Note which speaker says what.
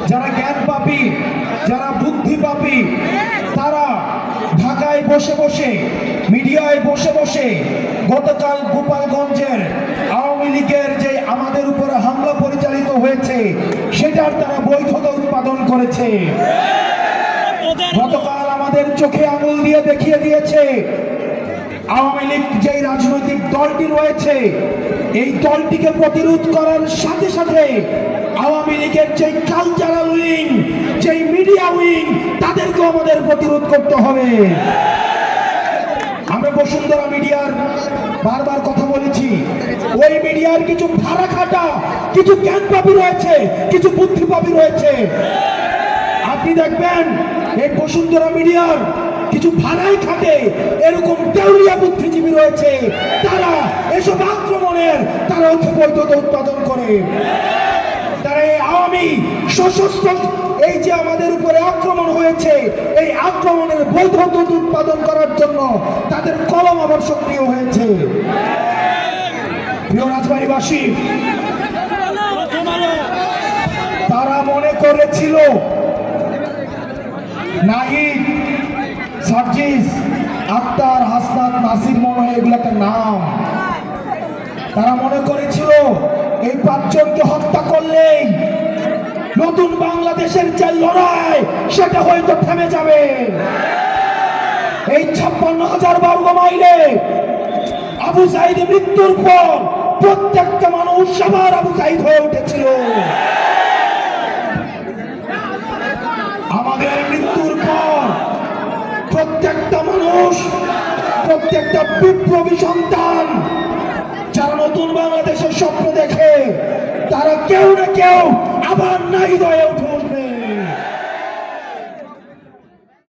Speaker 1: যারা জ্ঞান পাপী, যারা বুদ্ধি পাপী, তারা ঢাকায় বসে বসে, মিডিয়ায় বসে বসে গতকাল গোপালগঞ্জের আওয়ামী লীগের যে আমাদের উপরে হামলা পরিচালিত হয়েছে সেটার তারা বৈধতা উৎপাদন করেছে। গতকাল আমাদের চোখে আঙুল দিয়ে দেখিয়ে দিয়েছে আওয়ামী লীগ যেই রাজনৈতিক দলটি রয়েছে এই দলটিকে প্রতিরোধ করার সাথে সাথে আওয়ামী লীগের যেই কালচারাল উইং, যেই মিডিয়া উইং, তাদেরকে আমাদের প্রতিরোধ করতে হবে। আমরা বসুন্ধরা মিডিয়ার বারবার কথা বলেছি, ওই মিডিয়ার কিছু ভাড়া খাটা, কিছু জ্ঞানপাপী রয়েছে, কিছু বুদ্ধিপাপী রয়েছে। আপনি দেখবেন এই বসুন্ধরা মিডিয়ার কিছু ভাড়াই খাটে এরকম দেউলিয়া বুদ্ধিজীবী রয়েছে, তারা এসব আক্রমণের তারা হচ্ছে বৈধতা উৎপাদন করে। তারা এই আওয়ামী সশস্ত্র এই যে আমাদের উপরে আক্রমণ হয়েছে এই আক্রমণের বৈধতা উৎপাদন করার জন্য তাদের কলম আবার সক্রিয় হয়েছে। প্রিয় রাজবাড়ীবাসী, তারা মনে করেছিল নাহিদ, সার্জিস, আক্তার, হাসনাত, নাসির, মনে হয় এগুলো একটা নাম। তারা মনে করেছিল এই পাঁচজনকে হত্যা করলেই নতুন বাংলাদেশের যে লড়াই সেটা হয়তো থেমে যাবে। এই 56,000 বর্গ মাইলে আবু সাইদের মৃত্যুর পর প্রত্যেকটা মানুষ সবার আবু সাইদ হয়ে উঠেছিল। আমাদের মৃত্যুর পর প্রত্যেকটা মানুষ, প্রত্যেকটা বিপ্লবী সন্তান যারা নতুন বাংলাদেশের স্বপ্ন দেখে তারা কেউ না কেউ আবার নাহিদ হয়ে উঠে